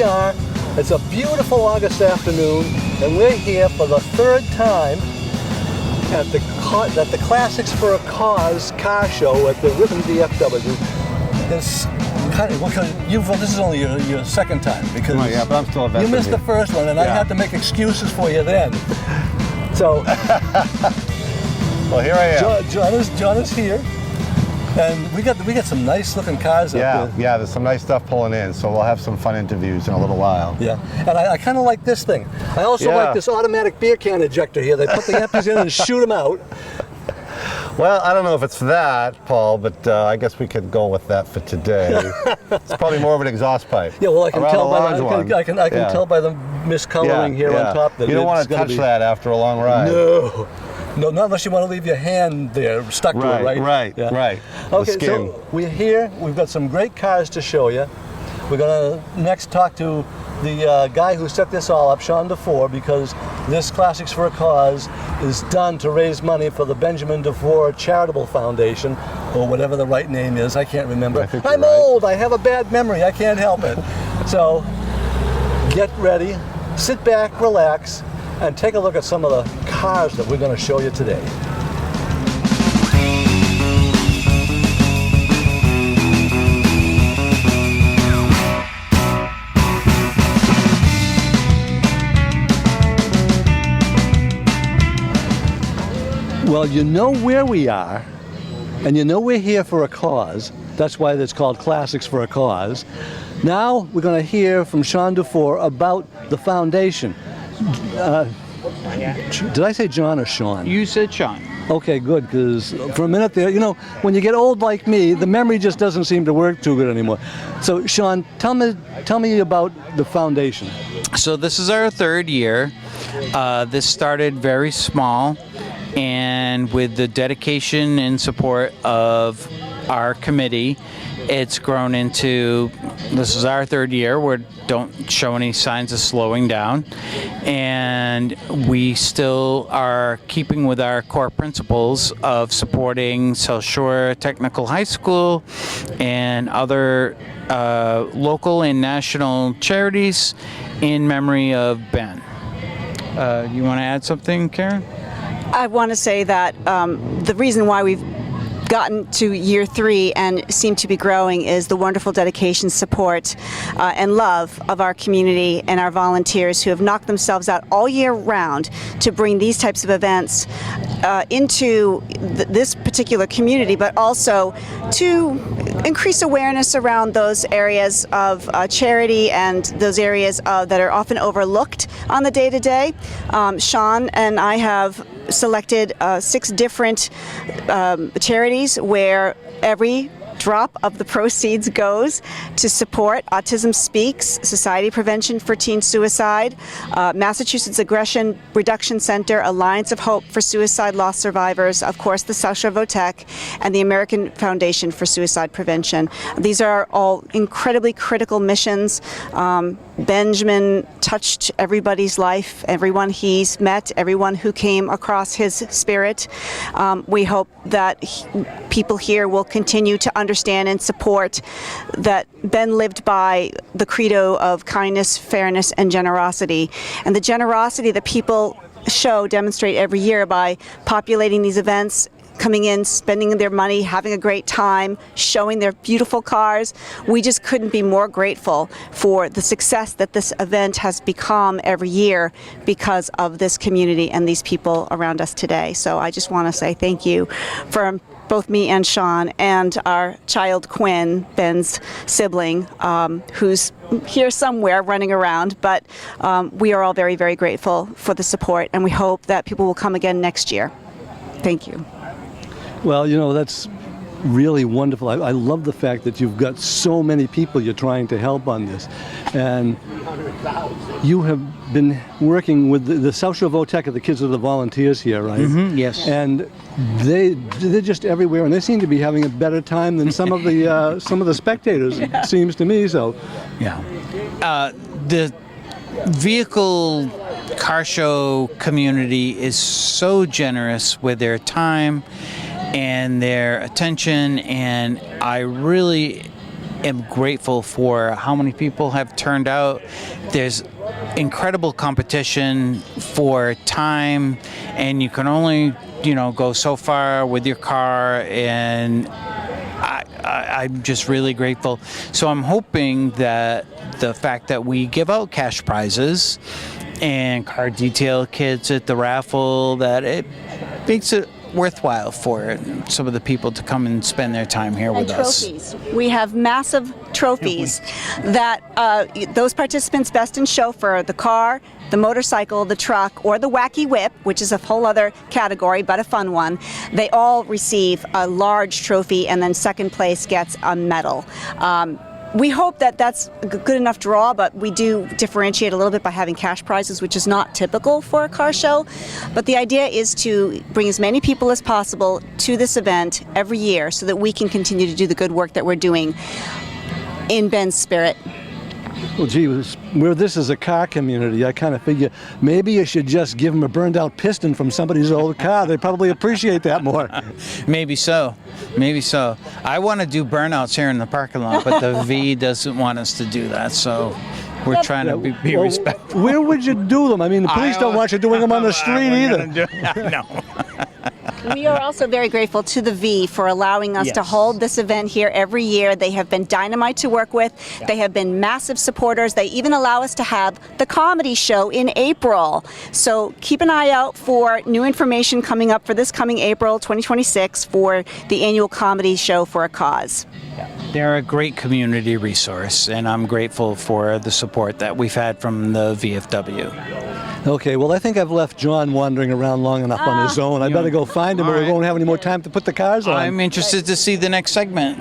we are. It's a beautiful August afternoon, and we're here for the third time at the Classics for a Cause car show at the Whitman VFW. It's kind of, this is only your second time because yeah, but I'm still a veteran. You missed the first one, and I had to make excuses for you then. So, well, here I am. John is here. And we got some nice looking cars up there. Yeah, there's some nice stuff pulling in, so we'll have some fun interviews in a little while. Yeah, and I kind of like this thing. I also like this automatic beer can ejector here. They put the empties in and shoot them out. Well, I don't know if it's that, Paul, but I guess we could go with that for today. It's probably more of an exhaust pipe. Yeah, well, I can tell by tell by the miscoloring here on top that you don't want to touch that after a long ride. No, not unless you want to leave your hand there stuck to it, right? Right. Okay, so we're here. We've got some great cars to show you. We're going to next talk to the guy who set this all up, Sean DeFore, because this Classics for a Cause is done to raise money for the Benjamin DeFore Charitable Foundation, or whatever the right name is. I can't remember. I'm old. I have a bad memory. I can't help it. So get ready, sit back, relax, and take a look at some of the cars that we're going to show you today. Well, you know where we are, and you know we're here for a cause. That's why it's called Classics for a Cause. Now we're going to hear from Sean DeFore about the foundation. Did I say John or Sean? You said Sean. Okay, good, because for a minute there, you know, when you get old like me, the memory just doesn't seem to work too good anymore. So, Sean, tell me about the foundation. So this is our third year. This started very small, and with the dedication and support of our committee, it's grown into, this is our third year. We don't show any signs of slowing down, and we still are keeping with our core principles of supporting South Shore Technical High School and other local and national charities in memory of Ben. You want to add something, Karen? I want to say that the reason why we've gotten to year 3 and seem to be growing is the wonderful dedication, support, and love of our community and our volunteers who have knocked themselves out all year round to bring these types of events into this particular community, but also to increase awareness around those areas of charity and those areas that are often overlooked on the day-to-day. Sean and I have selected 6 different charities where every drop of the proceeds goes to support Autism Speaks, Society Prevention for Teen Suicide, Massachusetts Aggression Reduction Center, Alliance of Hope for Suicide Loss Survivors, of course the South Shore VOTEC, and the American Foundation for Suicide Prevention. These are all incredibly critical missions. Benjamin touched everybody's life, everyone he's met, everyone who came across his spirit. We hope that people here will continue to understand and support that Ben lived by the credo of kindness, fairness, and generosity. And the generosity that people demonstrate every year by populating these events, coming in, spending their money, having a great time, showing their beautiful cars. We just couldn't be more grateful for the success that this event has become every year because of this community and these people around us today. So I just want to say thank you from both me and Sean and our child Quinn, Ben's sibling, who's here somewhere running around, but we are all very, very grateful for the support, and we hope that people will come again next year. Thank you. Well, you know, that's really wonderful. I love the fact that you've got so many people you're trying to help on this. And you have been working with the South Shore VOTEC, the kids are the volunteers here, right? Mm-hmm, yes. And they're just everywhere, and they seem to be having a better time than some of the spectators, it seems to me. So, yeah. The vehicle car show community is so generous with their time and their attention, and I really am grateful for how many people have turned out. There's incredible competition for time, and you can only, go so far with your car, and I'm just really grateful. So I'm hoping that the fact that we give out cash prizes and car detail kits at the raffle, that it makes it worthwhile for some of the people to come and spend their time here with us. Trophies. We have massive trophies that those participants best in show for the car, the motorcycle, the truck, or the wacky whip, which is a whole other category, but a fun one. They all receive a large trophy, and then second place gets a medal. We hope that that's a good enough draw, but we do differentiate a little bit by having cash prizes, which is not typical for a car show. But the idea is to bring as many people as possible to this event every year so that we can continue to do the good work that we're doing in Ben's spirit. Well, gee, where this is a car community, I kind of figure maybe you should just give them a burned out piston from somebody's old car. They probably appreciate that more. Maybe so. Maybe so. I want to do burnouts here in the parking lot, but the V doesn't want us to do that, so we're trying to be Well, respectful. Where would you do them? I mean, the police don't want you doing them on the street either. No. We are also very grateful to the V for allowing us to Yes. hold this event here every year. They have been dynamite to work with. They have been massive supporters. They even allow us to have the comedy show in April. So keep an eye out for new information coming up for this coming April 2026 for the annual comedy show for a cause. They're a great community resource, and I'm grateful for the support that we've had from the VFW. Okay, well, I think I've left John wandering around long enough on his own. I better go find him or we won't have any more time to put the cars on. I'm interested to see the next segment.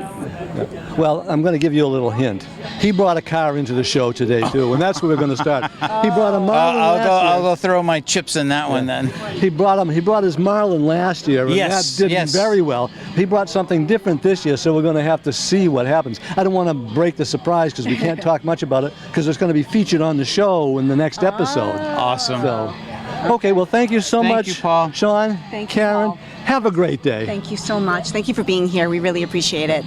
Well, I'm going to give you a little hint. He brought a car into the show today, too, and that's where we're going to start. He brought a Marlin last year. I'll go throw my chips in that one then. He brought his Marlin last year, and Yes, that did yes. very well. He brought something different this year, so we're going to have to see what happens. I don't want to break the surprise because we can't talk much about it because it's going to be featured on the show in the next episode. Awesome. So, okay, well, thank you so Thank much, you, Paul. Sean, Thank you, Karen. Paul. Have a great day. Thank you so much. Thank you for being here. We really appreciate it.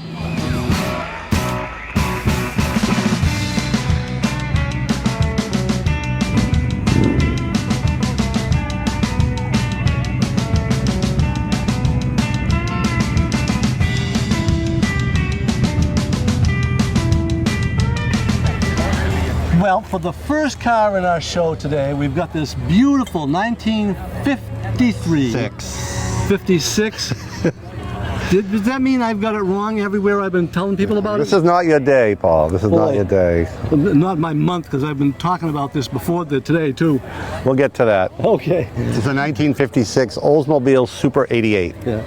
Well, for the first car in our show today, we've got this beautiful 1953. 56. Does that mean I've got it wrong everywhere I've been telling people about This it? is not your day, Paul. This is not your day. Not my month, because I've been talking about this before today, too. We'll get to that. Okay. It's a 1956 Oldsmobile Super 88. Yeah.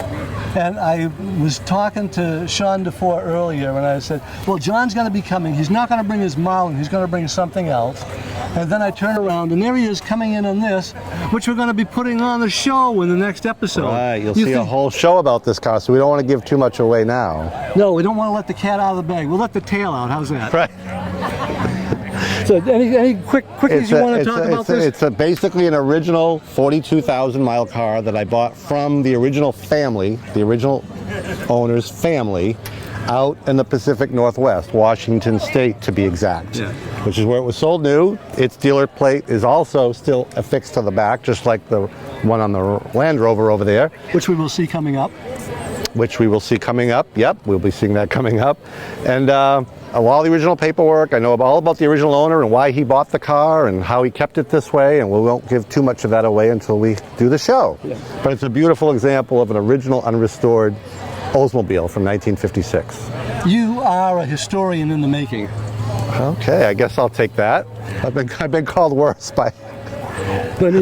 And I was talking to Sean DeFore earlier, and I said, well, John's going to be coming. He's not going to bring his Marlin. He's going to bring something else. And then I turn around, and there he is coming in on this, which we're going to be putting on the show in the next episode. Right, you'll see a whole show about this car, so we don't want to give too much away now. No, we don't want to let the cat out of the bag. We'll let the tail out. How's that? Right. So any quickies you want to talk about this? It's basically an original 42,000 mile car that I bought from the original family, the original owner's family, out in the Pacific Northwest, Washington State to be exact, which is where it was sold new. Its dealer plate is also still affixed to the back, just like the one on the Land Rover over there. Which we will see coming up. Which we will see coming up. Yep, we'll be seeing that coming up. And all the original paperwork, I know all about the original owner and why he bought the car and how he kept it this way, and we won't give too much of that away until we do the show. Yeah. But it's a beautiful example of an original unrestored Oldsmobile from 1956. You are a historian in the making. Okay, I guess I'll take that. I've been called worse by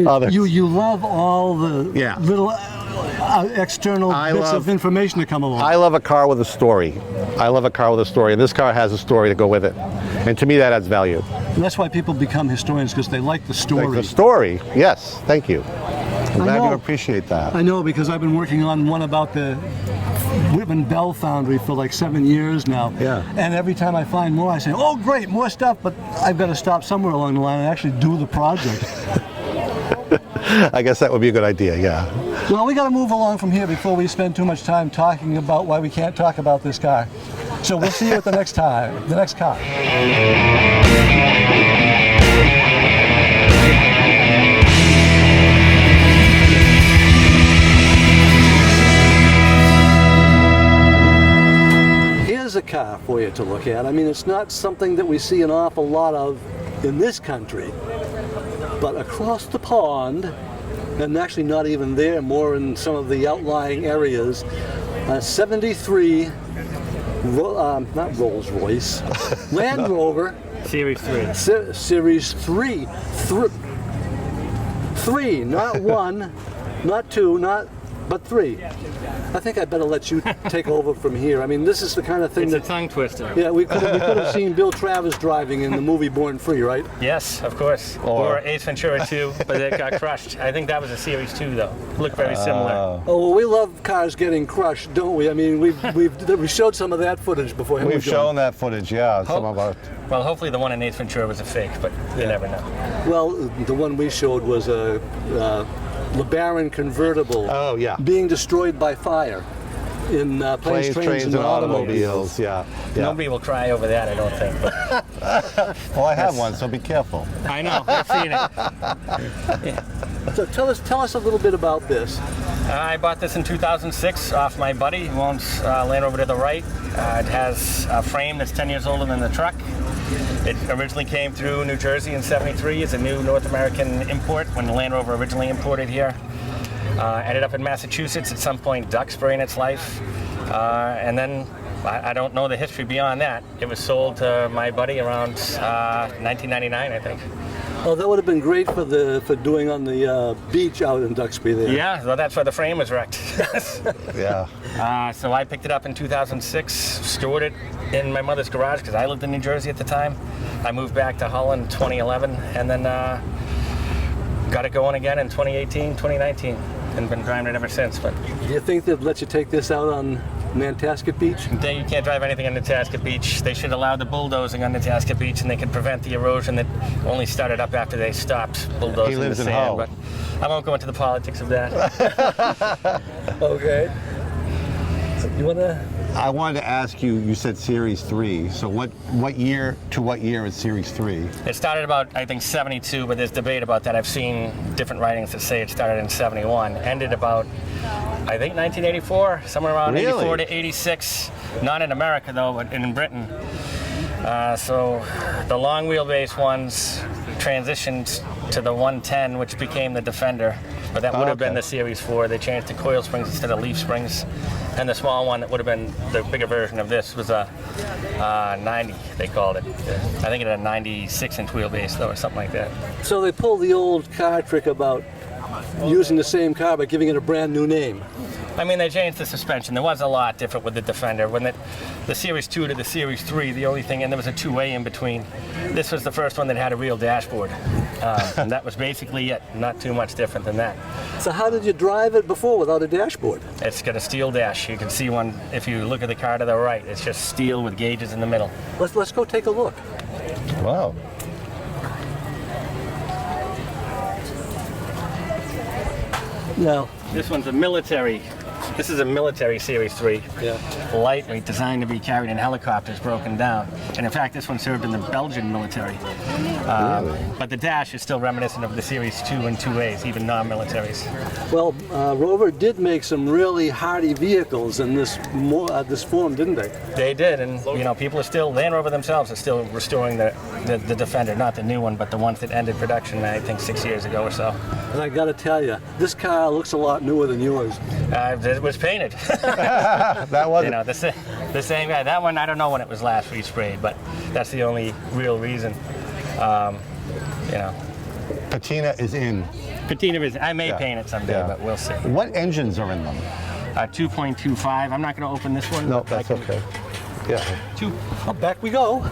others. You love all the little external bits of information that come along. I love a car with a story. I love a car with a story, and this car has a story to go with it. And to me, that adds value. And that's why people become historians, because they like the story. Like the story, yes. Thank you. I'm glad you appreciate that. I know, because I've been working on one about the Whitman Bell Foundry for like 7 years now. Yeah. And every time I find more, I say, oh, great, more stuff, but I've got to stop somewhere along the line and actually do the project. I guess that would be a good idea, yeah. Well, we got to move along from here before we spend too much time talking about why we can't talk about this car. So we'll see you at the next time, the next car. Here's a car for you to look at. I mean, it's not something that we see an awful lot of in this country, but across the pond, and actually not even there, more in some of the outlying areas, 73, not Rolls Royce, Land Rover. Series 3. Series 3. Three, not one, not two, but three. I think I better let you take over from here. I mean, this is the kind of thing It's a tongue twister. Yeah, we could have seen Bill Travers driving in the movie Born Free, right? Yes, of course. Or Ace Ventura 2, but it got crushed. I think that was a Series 2, though. Looked very similar. Oh, well, we love cars getting crushed, don't we? I mean, we showed some of that footage before. We've shown that footage, yeah. Some of our. Well, hopefully the one in Ace Ventura was a fake, but you never know. Well, the one we showed was a LeBaron convertible. Oh, yeah. Being destroyed by fire in planes, trains, and automobiles. Yeah. Nobody will cry over that, I don't think. But Well, I have one, so be careful. I know, I've seen it. So tell us a little bit about this. I bought this in 2006 off my buddy who owns Land Rover to the right. It has a frame that's 10 years older than the truck. It originally came through New Jersey in '73 as a new North American import when the Land Rover originally imported here. Ended up in Massachusetts at some point, Duxbury in its life. And then I don't know the history beyond that. It was sold to my buddy around 1999, I think. Oh, that would have been great for doing on the beach out in Duxbury there. Yeah, well, that's why the frame was wrecked. Yeah. So I picked it up in 2006, stored it in my mother's garage because I lived in New Jersey at the time. I moved back to Holland in 2011 and then got it going again in 2018, 2019 and been driving it ever since. But Do you think they'd let you take this out on Nantasket Beach? you can't drive anything on Nantasket Beach. They should allow the bulldozing on Nantasket Beach and they could prevent the erosion that only started up after they stopped bulldozing He lives the in sand. Hull. But I won't go into the politics of that. Okay. You wanna? I wanted to ask you, you said Series 3, so what year to what year is Series 3? It started about, I think, 72, but there's debate about that. I've seen different writings that say it started in 71. Ended about, I think, 1984, somewhere around Really? 84 to 86. Not in America, though, but in Britain. So the long wheelbase ones transitioned to the 110, which became the Defender. But that would have been Okay. the Series 4. They changed to coil springs instead of leaf springs. And the small one that would have been the bigger version of this was a 90, they called it. I think it had a 96-inch wheelbase, though, or something like that. So they pulled the old car trick about using the same car but giving it a brand new name. I mean, they changed the suspension. There was a lot different with the Defender. When the Series 2 to the Series 3, the only thing, and there was a two-way in between. This was the first one that had a real dashboard. And that was basically it, not too much different than that. So how did you drive it before without a dashboard? It's got a steel dash. You can see one if you look at the car to the right. It's just steel with gauges in the middle. Let's go take a look. Wow. Now, This one's a military. This is a military Series 3. yeah. Lightweight, designed to be carried in helicopters, broken down. And in fact, this one served in the Belgian military. But the dash is still reminiscent of the Series 2 and 2As, even non-militaries. Well, Rover did make some really hardy vehicles in this form, didn't they? They did, and people are still, Land Rover themselves are still restoring the Defender, not the new one, but the ones that ended production, I think, 6 years ago or so. And I got to tell you, this car looks a lot newer than yours. It was painted. That wasn't. The same guy. That one, I don't know when it was last resprayed, but that's the only real reason. Patina is in. Patina is. I may Yeah. paint it someday, Yeah. but we'll see. What engines are in them? 2.25. I'm not going to open this one. No, but I that's can- okay. Yeah. Oh, back we go.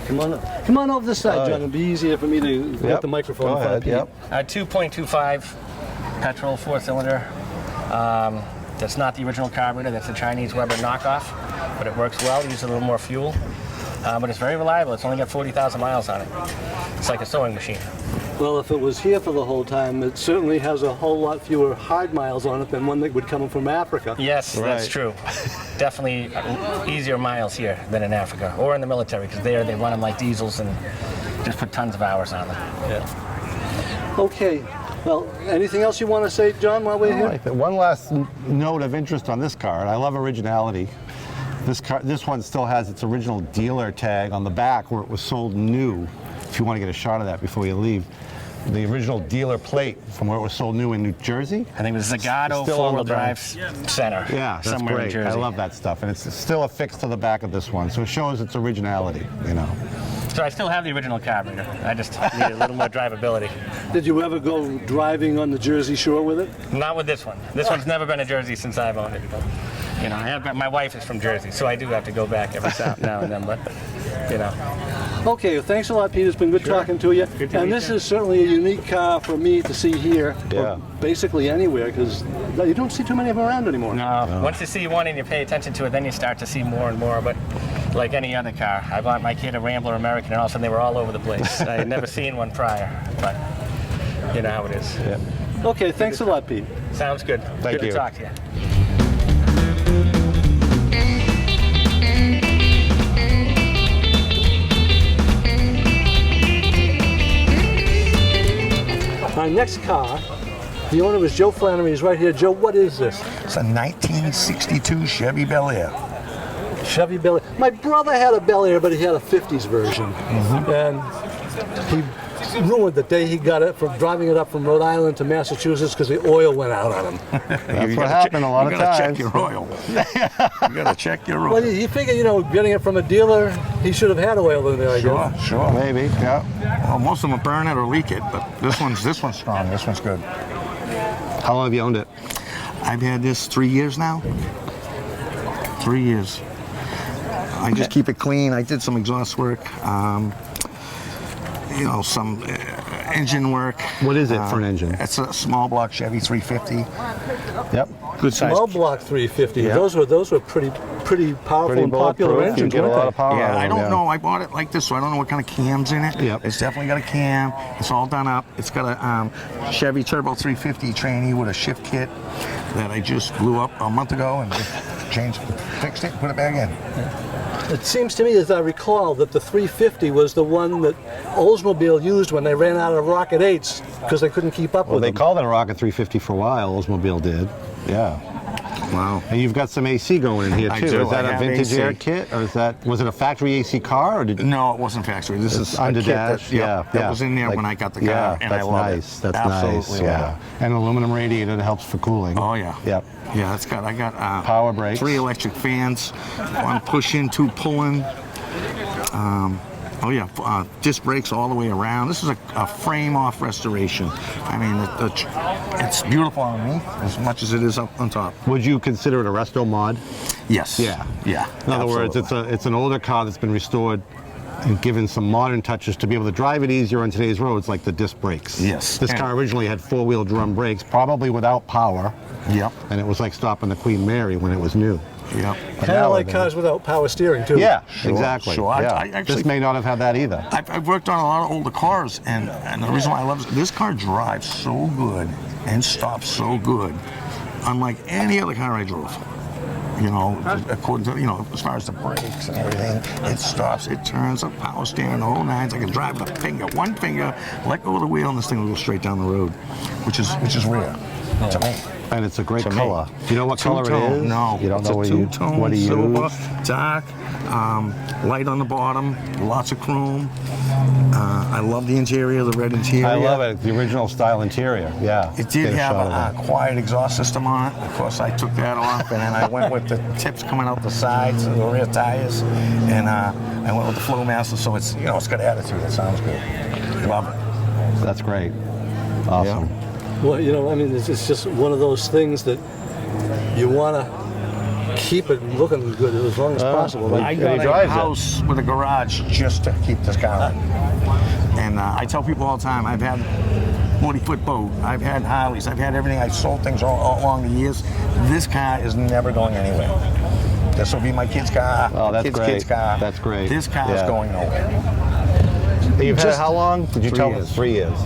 Come on up. Come on over this side, John. It'll be easier for me to get the microphone Go in front ahead. of Pete. Yep. 2.25 petrol 4-cylinder. That's not the original carburetor. That's a Chinese Weber knockoff, but it works well. Uses a little more fuel, but it's very reliable. It's only got 40,000 miles on it. It's like a sewing machine. Well, if it was here for the whole time, it certainly has a whole lot fewer hard miles on it than one that would come from Africa. Yes, that's Right. true. Definitely easier miles here than in Africa or in the military, because there they run them like diesels and just put tons of hours on them. Yeah. Okay. Well, anything else you want to say, John, while we're I here? like that. One last note of interest on this car, and I love originality. This one still has its original dealer tag on the back where it was sold new. If you want to get a shot of that before you leave, the original dealer plate from where it was sold new in New Jersey. I think it was Zagato Still on four-wheel the back. drive center. Yeah, that's somewhere great. in Jersey. I love that stuff, and it's still affixed to the back of this one, so it shows its originality. You know. So I still have the original carburetor. I just need a little more drivability. Did you ever go driving on the Jersey Shore with it? Not with this one. This one's never been a Jersey since I've owned it. But, you know, my wife is from Jersey, so I do have to go back every now and then. But, you know. Okay, well, thanks a lot, Pete. It's been good talking to you. Good to And meet this you. is certainly a unique car for me to see here, Yeah. or basically anywhere, because you don't see too many of them around anymore. No. Once you see one and you pay attention to it, then you start to see more and more. But like any other car, I bought my kid a Rambler American, and all of a sudden they were all over the place. I had never seen one prior, but you know how it is. Yeah. Okay, thanks a lot, Pete. Sounds good. Thank Good you. to talk to you. Our next car, the owner was Joe Flannery. He's right here. Joe, what is this? It's a 1962 Chevy Bel Air. Chevy Bel Air. My brother had a Bel Air, but he had a 50s version. And he ruined the day he got it from driving it up from Rhode Island to Massachusetts because the oil went out on him. That's what happened a lot of You gotta times. check your oil. You gotta check your oil. Well, you figure, you know, getting it from a dealer, he should have had oil in there, I guess. Sure. Maybe. Yeah. Well, most of them burn it or leak it, but this one's strong. This one's good. How long have you owned it? I've had this 3 years now. 3 years. I just keep it clean. I did some exhaust work. You know, some engine work. What is it for an engine? It's a small block Chevy 350. Yep. Good size. Small block 350. Yeah. Those were pretty powerful Pretty and popular bulletproof. You engines, get a weren't lot they? of power. Yeah, out of I them, don't know. I bought it like this, so I don't know what kind of cam's in it. Yep. It's definitely got a cam. It's all done up. It's got a Chevy Turbo 350 trainee with a shift kit that I just blew up a month ago and just fixed it, put it back in. It seems to me, as I recall, that the 350 was the one that Oldsmobile used when they ran out of Rocket 8s because they couldn't keep up Well, with they them. called it a Rocket 350 for a while. Oldsmobile did. Yeah. Wow. And you've got some AC going in here I too. do. Is that I a have vintage AC. air kit, or was it a factory AC car, or did? No, it wasn't factory. This is a Under kit dash, that was in there Like- when I got the car, yeah, and I that's love nice. it. That's Absolutely nice. love Yeah, and aluminum radiator that helps for cooling. Oh yeah. Yep. Yeah, I got Power brakes. 3 electric fans, 1 push-in, 2 pull-in. Disc brakes all the way around. This is a frame-off restoration. I mean, it's beautiful underneath as much as it is up on top. Would you consider it a resto mod? Yes. Yeah. Yeah. In other words, absolutely. it's an older car that's been restored and given some modern touches to be able to drive it easier on today's roads, like the disc brakes. Yes. This car originally had 4-wheel drum brakes, probably without power, Yep. and it was like stopping the Queen Mary when it was new. Yep. But Kind now of like they- cars without power steering, too. Yeah, Sure, exactly. sure. I Yeah. actually- This may not have had that either. I've worked on a lot of older cars, and the reason why I love this car drives so good and stops so good, unlike any other car I drove. You know, according to, as far as the brakes and everything, it stops, it turns, up power steering, the whole nines. I can drive with a finger, one finger, let go of the wheel, and this thing will go straight down the road, which is rare to me. And it's a great To me. color. Do you know what color it Two-tone, is? No. You don't It's know a what two-tone, do you silver, use? dark, light on the bottom, lots of chrome. I love the interior, the red interior. I love it. The original style interior. Yeah. It did Get a have shot of a that. quiet exhaust system on it. Of course, I took that off, and then I went with the tips coming out the sides of the rear tires, and I went with the Flowmaster. So it's it's got attitude. It sounds good. Love it. That's great. Awesome. Well, it's just one of those things that you want to keep it looking good as long as possible. Like, I he got a drives it. house with a garage just to keep this car in. And I tell people all the time, I've had 40-foot boat, I've had Harleys, I've had everything. I've sold things all along the years. This car is never going anywhere. This will be my kid's car, Oh, that's kid's great. kid's car. That's great. This car is Yeah. going nowhere. You've had it Just how long? Did you 3 tell years. us? 3 years.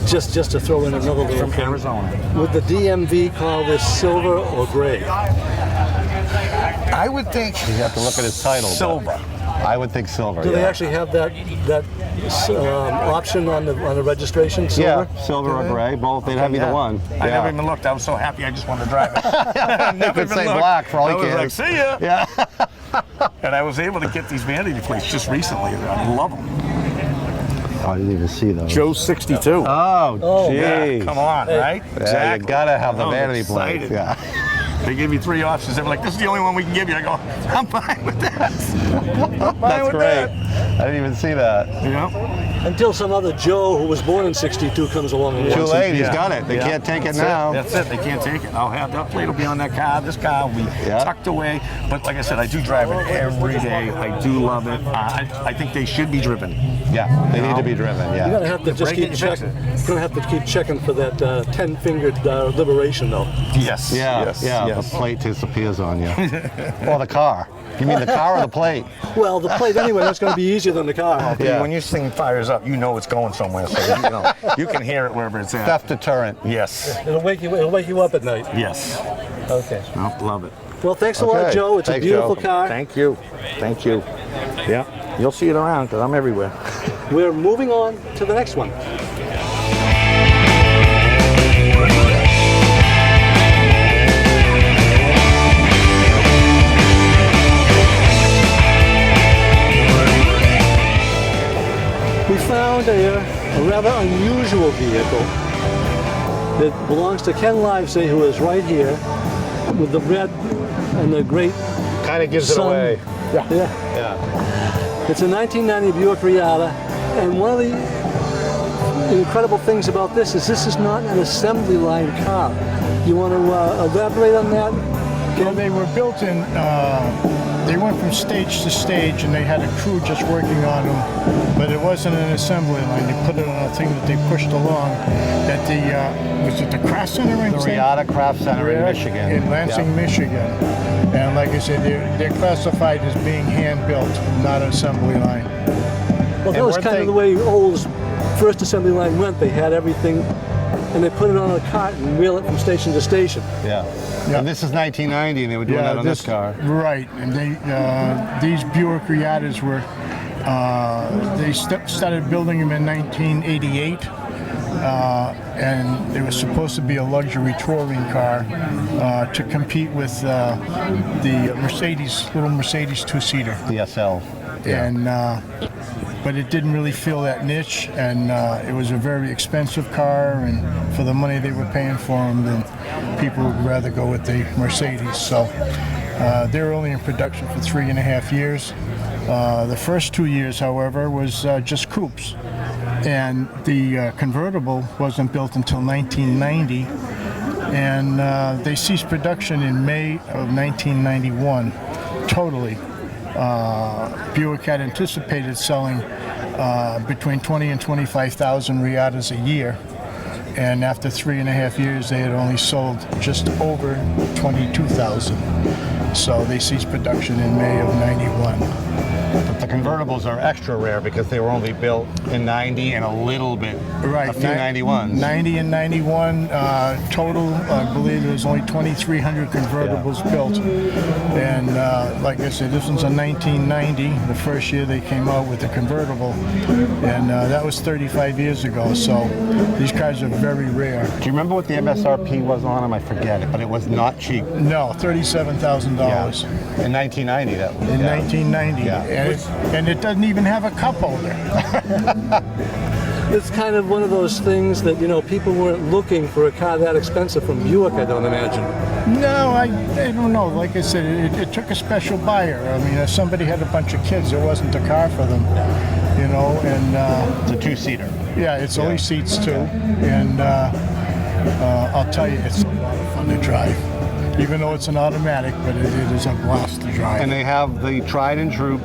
Just to throw in another little From thing. Arizona. Would the DMV call this silver or gray? I would think You have to look at his title. but silver. I would think silver. Do yeah. they actually have that option on the registration? Silver? Yeah, silver or gray, both. They'd have either Yeah. one. I Yeah. never even looked. I was so happy. I just wanted to drive it. They could say black for all I you was cares. like, see ya. Yeah. And I was able to get these vanity plates just recently. I love them. Oh, I didn't even see those. Joe's 62. Oh, gee. Yeah, come on, right? Yeah, you gotta have the I was vanity plate. excited. Yeah. They gave me 3 options. They were like, this is the only one we can give you. I go, I'm fine with that. I'm fine That's with great. that. I didn't even see that. You know? Until some other Joe who was born in '62 comes along and Too wants it. late. He's Yeah. got it. They Yeah. can't take it That's now. That's it. They can't take it. I'll have that plate will be on that car. This car will be Yeah. tucked away. But like I said, I do drive it every day. I do love it. I think they should be driven. Yeah, they need to be driven. You're Yeah. gonna have to just break keep it, you fix checking. You're gonna have to keep checking for that 10-fingered liberation, though. Yes. Yeah, Yes. yeah. Yes. The plate disappears on you. Or the car. You mean the car or the plate? Well, the plate anyway. That's gonna be easier than the car. Yeah. When this thing fires up, you know it's going somewhere. So you can hear it wherever it's at. Theft deterrent. Yes. It'll wake you up at night. Yes. Okay. No, love it. Well, thanks a lot, Okay. Joe. It's Thanks, a beautiful Joe. car. Thank you. Thank you. Yeah. You'll see it around because I'm everywhere. We're moving on to the next one. We found a rather unusual vehicle that belongs to Ken Livesey, who is right here with the red and the great Kind of gives it sun. away. Yeah. Yeah. It's a 1990 Buick Riata, and one of the incredible things about this is not an assembly line car. You want to elaborate on that? Well, they were built in, they went from stage to stage and they had a crew just working on them, but it wasn't an assembly line. They put it on a thing that they pushed along at the, was it the Craft Center in The Riata Craft Center in Michigan. In Lansing, Yeah. Michigan. And like I said, they're classified as being hand-built, not an assembly line. Well, that was weren't kind they- of the way Old's first assembly line went. They had everything, and they put it on a cart and wheel it from station to station. Yeah. Yeah. And this is 1990, and they were doing that on this car. Right, and they these Buick Riatas were they started building them in 1988, and they were supposed to be a luxury touring car to compete with the little Mercedes two-seater. The SL. And but it didn't really fill that niche, and it was a very expensive car, and for the money they were paying for them, then people would rather go with the Mercedes. So they were only in production for 3.5 years. The first 2 years, however, was just coupes, and the convertible wasn't built until 1990, and they ceased production in May of 1991, totally. Buick had anticipated selling between 20 and 25,000 Riatas a year, and after 3.5 years they had only sold just over 22,000. So they ceased production in May of '91. But the convertibles are extra rare because they were only built in 90 and a little bit, Right, a few 91s. 90 and 91 total. I believe there was only 2,300 convertibles built, and like I said, this one's a 1990. The first year they came out with the convertible, and that was 35 years ago. So these cars are very rare. Do you remember what the MSRP was on them? I forget it, but it was not cheap. No, $37,000 In 1990, that was. in yeah. 1990, Yeah. and it doesn't even have a cup holder. It's kind of one of those things that, people weren't looking for a car that expensive from Buick, I don't imagine. No, I don't know. Like I said, it took a special buyer. I mean, if somebody had a bunch of kids, there wasn't a car for them, and It's a two-seater. yeah, it's only seats too, and I'll tell you, it's a lot of fun to drive. Even though it's an automatic, but it is a blast to drive. And they have the tried and true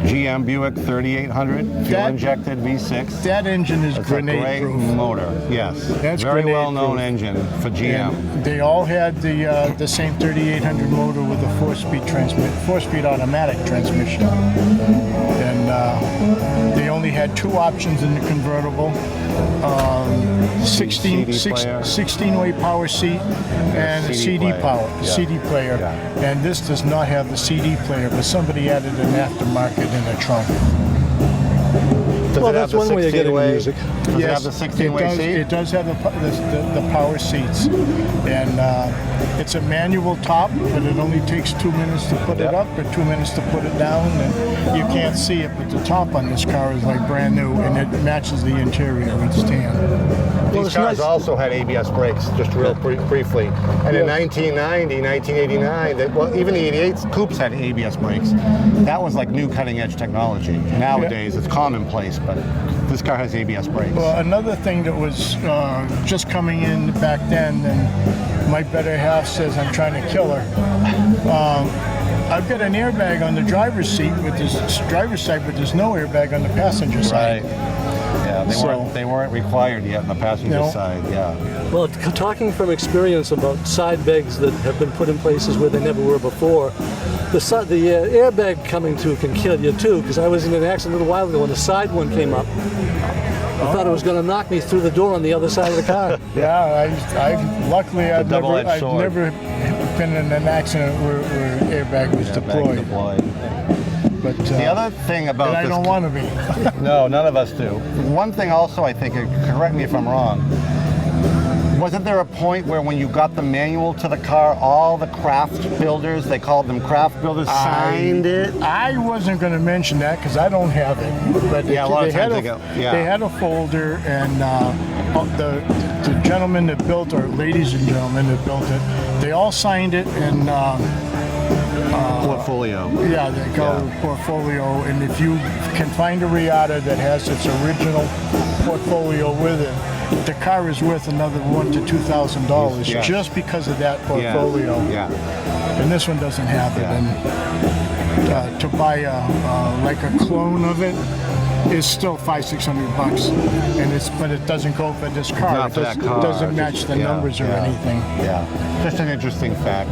GM Buick 3800 fuel-injected V6. that engine is It's a great grenade-proof. motor. Yes, That's very grenade-proof. well-known engine for GM. And they all had the same 3800 motor with a four-speed automatic transmission. And they only had 2 options in the convertible. 16 CD player. 16-way power seat and CD CD player. power, Yeah. CD player. Yeah. And this does not have the CD player, but somebody added an aftermarket in the trunk. Does Well, it have that's one way of getting 16-way music. Does it have the 16-way seat? It does have the power seats, and it's a manual top, but it only takes 2 minutes to put it up or 2 minutes to put it down, and you can't see it, but the top on this car is like brand new, and it matches the interior. It's tan. These it's cars nice. also had ABS brakes, just real briefly. And in 1990, 1989, well, even the 88 coupes had ABS brakes. That was like new cutting-edge technology. Nowadays, it's commonplace, but this car has ABS brakes. Well, another thing that was just coming in back then, and my better half says I'm trying to kill her. I've got an airbag on the driver's seat with this driver's side, but there's no airbag on the passenger side. Yeah, So- they weren't required yet on the passenger No. side. Yeah. Well, talking from experience about side bags that have been put in places where they never were before, the airbag coming to can kill you too, because I was in an accident a little while ago when the side one came up. I thought it was going to knock me through the door on the other side of the car. Yeah, luckily I've double-edged sword. never been in an accident where airbag was deployed. But The other thing about and I this don't want to be. No, none of us do. One thing also, I think, correct me if I'm wrong, wasn't there a point where when you got the manual to the car, all the craft builders, they called them craft builders, signed it? I wasn't going to mention that because I don't have it. But Yeah, a lot of had times they go, yeah. They had a folder, and the gentlemen that built, or ladies and gentlemen that built it, they all signed it, and Portfolio. yeah, they call it portfolio. And if you can find a Riata that has its original portfolio with it, the car is worth another $1,000 to $2,000 Yes. just because of that portfolio. Yeah. And this one doesn't have it. Yeah. And to buy like a clone of it is still $500-600, and but it doesn't go for this car. Not for that car. It doesn't match the numbers or anything. Yeah. Just an interesting fact.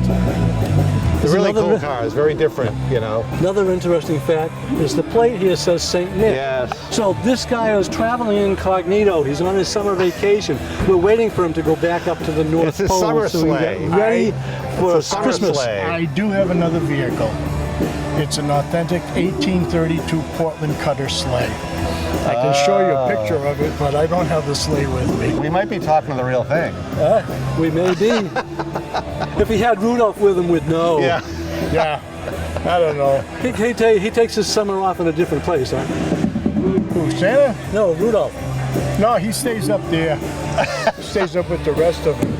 It's a really another cool car. It's very different, you know. Another interesting fact is the plate here says St. Nick. Yes. So this guy is traveling incognito. He's on his summer vacation. We're waiting for him to go back up to the North It's his Pole summer so we can sleigh. get ready for It's a summer Christmas. sleigh. I do have another vehicle. It's an authentic 1832 Portland Cutter sleigh. I can show you a picture of it, but I don't have the sleigh with me. We might be talking to the real thing. We may be. If he had Rudolph with him, we'd know. Yeah. Yeah, I don't know. He takes his summer off in a different place, huh? Who, Santa? No, Rudolph. No, he stays up there. Stays up with the rest of them.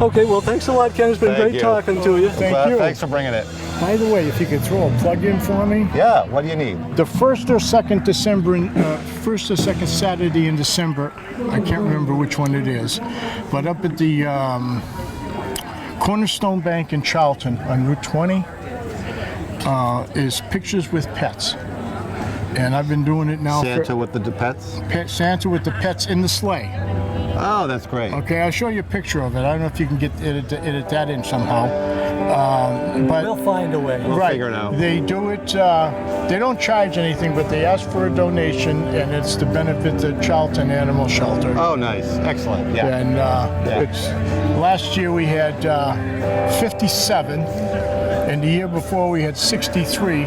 Okay, well, thanks a lot, Ken. It's been Thank great you. talking to you. Thank you. Thanks for bringing it. By the way, if you could throw a plug in for me. Yeah, what do you need? The first or second first or second Saturday in December, I can't remember which one it is, but up at the Cornerstone Bank in Charlton on Route 20 is Pictures with Pets. And I've been doing it now Santa with the pets? Santa with the pets in the sleigh. Oh, that's great. Okay, I'll show you a picture of it. I don't know if you can edit that in somehow. But We'll find a way. right, figure it out. They do it. They don't charge anything, but they ask for a donation, and it's to benefit the Charlton Animal Shelter. Oh, nice. Excellent. Yeah. And it's last year we had 57, and the year before we had 63.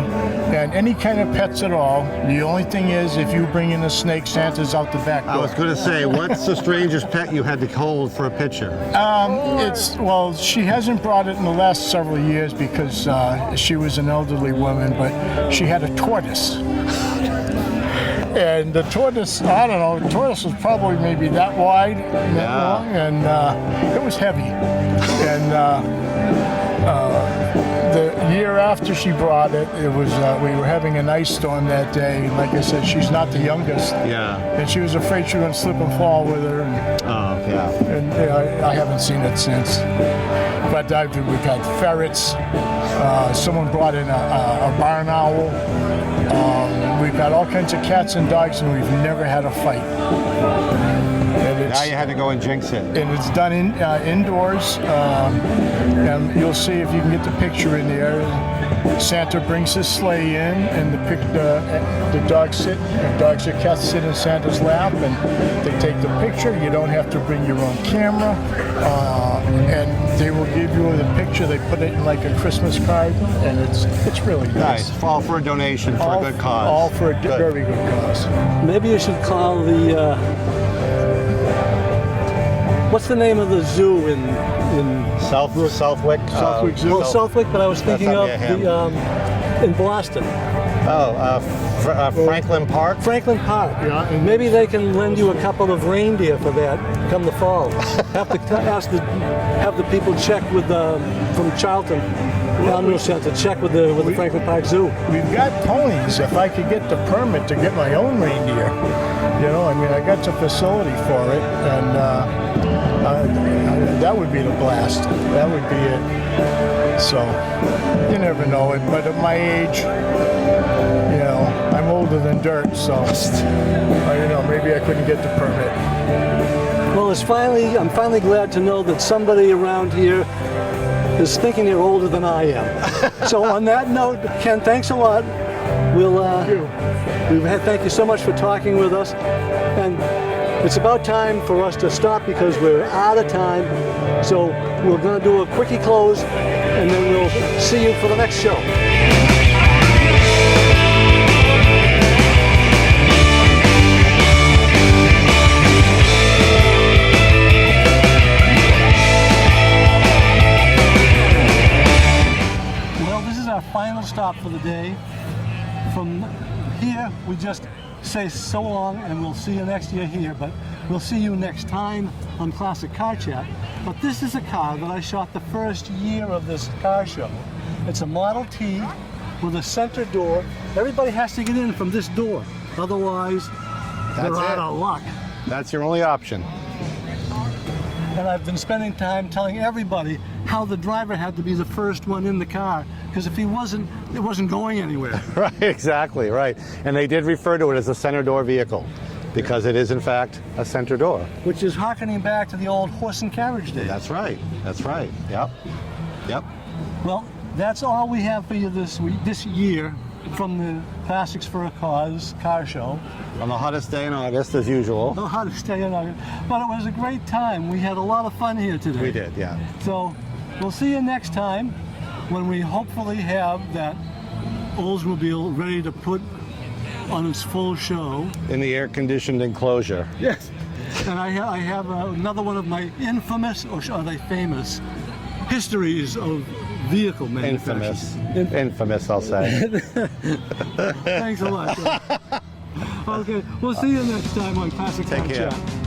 And any kind of pets at all. The only thing is, if you bring in a snake, Santa's out the back door. I was going to say, what's the strangest pet you had to hold for a picture? Well, she hasn't brought it in the last several years because she was an elderly woman, but she had a tortoise. And the tortoise, I don't know, the tortoise was probably maybe that wide, that long, and it was heavy. And the year after she brought it, it was we were having an ice storm that day. Like I said, she's not the youngest. Yeah. And she was afraid she was going to slip and fall with her. And, Oh, yeah. and I haven't seen it since. But we've had ferrets. Someone brought in a barn owl. We've got all kinds of cats and dogs, and we've never had a fight. And Now you had to go and jinx it. and it's done indoors. And you'll see if you can get the picture in there. Santa brings his sleigh in, and the dogs or cats sit in Santa's lap, and they take the picture. You don't have to bring your own camera, and they will give you the picture. They put it in like a Christmas card, and it's really nice. Nice. All for a donation for a good cause. All for a very good cause. Maybe you should call the. What's the name of the zoo in Southwick. Southwick Zoo. Well, Southwick, but I was thinking of up near the in Boston. Franklin Park. Franklin Park. Yeah, and- Maybe they can lend you a couple of reindeer for that come the fall. Have the people check with from Charlton, Animal Center, check with the Franklin Park Zoo. We've got ponies. If I could get the permit to get my own reindeer, I mean, I got the facility for it, and that would be the blast. That would be it. So, you never know it. But at my age, I'm older than dirt, so maybe I couldn't get the permit. Well, I'm finally glad to know that somebody around here is thinking they're older than I am. So on that note, Ken, thanks a lot. Thank you so much for talking with us. And it's about time for us to stop because we're out of time. So we're going to do a quickie close, and then we'll see you for the next show. Our final stop for the day. From here, we just say so long, and we'll see you next year here, but we'll see you next time on Classic Car Chat. But this is a car that I shot the first year of this car show. It's a Model T with a center door. Everybody has to get in from this door, otherwise they're out of luck. That's your only option. And I've been spending time telling everybody how the driver had to be the first one in the car, because if he wasn't, it wasn't going anywhere. Right, exactly, right. And they did refer to it as a center door vehicle because it is in fact a center door. Which is harkening back to the old horse and carriage days. That's right, that's right. Yep. Well, that's all we have for you this year from the Classics for a Cause car show. On the hottest day in August, as usual. The hottest day in August. But it was a great time. We had a lot of fun here today. We did, yeah. So we'll see you next time when we hopefully have that Oldsmobile ready to put on its full show. In the air-conditioned enclosure. Yes. And I have another one of my infamous, or are they famous, histories of vehicle manufacturers. Infamous, I'll say. Thanks a lot. Okay, we'll see you next time on Classic Car Take care. Chat.